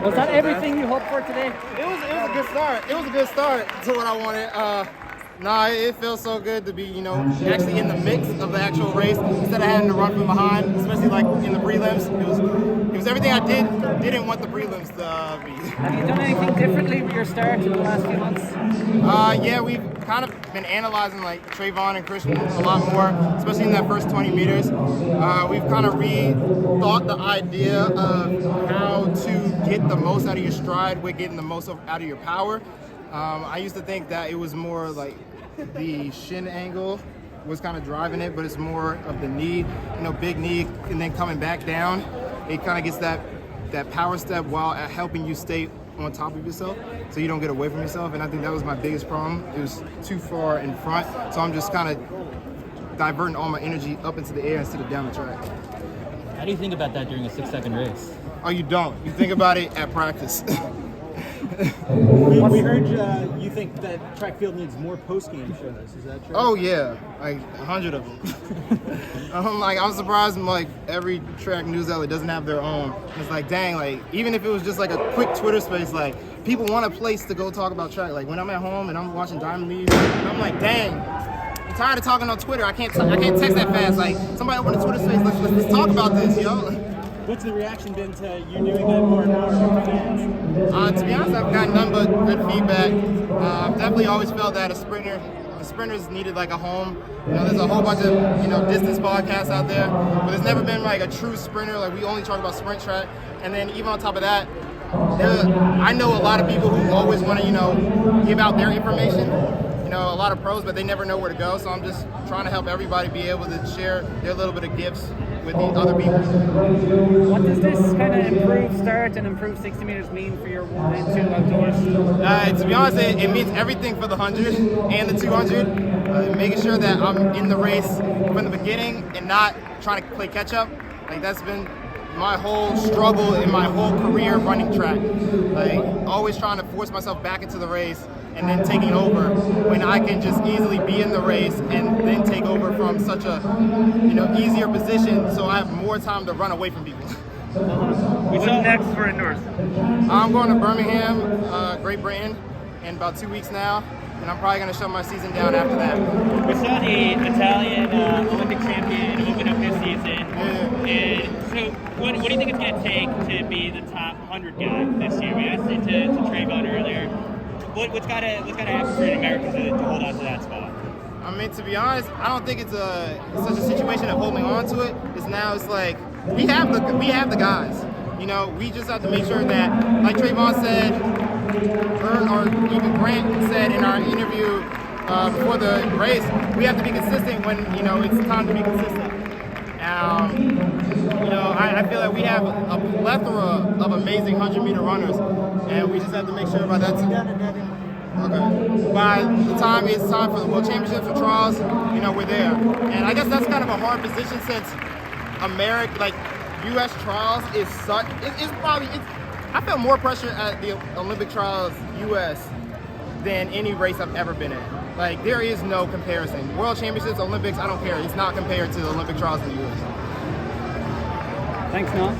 Was that everything you hoped for today? It was a good start. It was a good start to what I wanted. It feels so good to be, actually in the mix of the actual race instead of having to run from behind, especially like in the prelims. It was everything I didn't want the prelims to be. Have you done anything differently with your start in the last few months? Yeah, we've kind of been analyzing like Trayvon and Christian a lot more, especially in that first 20 meters. We've kind of rethought the idea of how to get the most out of your stride with getting the most out of your power. I used to think that it was more like the shin angle was kind of driving it, but it's more of the knee, big knee, and then coming back down. It kind of gets that power step while helping you stay on top of yourself so you don't get away from yourself. And I think that was my biggest problem. It was too far in front, so I'm just kind of diverting all my energy up into the air instead of down the track. How do you think about that during a 6-second race? Oh, you don't. You think about it at practice. We heard you think that track field needs more post-game shows. Is that true? Oh yeah, like 100 of them. I'm surprised like every track news outlet doesn't have their own. It's like, dang, like even if it was just like a quick Twitter space, like people want a place to go talk about track. Like when I'm at home and I'm watching Diamond League, I'm like, dang, I'm tired of talking on Twitter. I can't text that fast. Like somebody open a Twitter space. Let's talk about this, yo. What's the reaction been to you doing that more and more from fans? To be honest, I've gotten nothing but good feedback. I've definitely always felt that the sprinters needed like a home. There's a whole bunch of distance podcasts out there, but there's never been like a true sprinter. Like we only talk about sprint track, and then even on top of that, I know a lot of people who always want to give out their information. A lot of pros, but they never know where to go. So I'm just trying to help everybody be able to share their little bit of gifts with the other people. What does this kind of improved start and improved 60 meters mean for your 1 and 2 outdoors? To be honest, it means everything for the 100 and the 200. Making sure that I'm in the race from the beginning and not trying to play catch up. Like that's been my whole struggle in my whole career running track. Like always trying to force myself back into the race and then taking over when I can just easily be in the race and then take over from such a easier position, so I have more time to run away from people. What's next for indoors? I'm going to Birmingham, Great Britain, in about 2 weeks now, and I'm probably going to shut my season down after that. We saw the Italian Olympic champion open up this season. Yeah. And so what do you think it's going to take to be the top 100 guy this year? We asked it to Trayvon earlier. What's got to happen for an American to hold on to that spot? I mean, to be honest, I don't think it's such a situation of holding on to it. It's like we have the guys. We just have to make sure that, like Trayvon said, or even Grant said in our interview before the race, we have to be consistent when it's time to be consistent. I feel like we have a plethora of amazing 100-meter runners, and we just have to make sure about that too. Okay. By the time it's time for the World Championships or trials, we're there. And I guess that's kind of a hard position since U.S. trials is such. I felt more pressure at the Olympic trials U.S. than any race I've ever been in. Like there is no comparison. World Championships, Olympics, I don't care. It's not compared to the Olympic trials in the U.S. Thanks, Noel.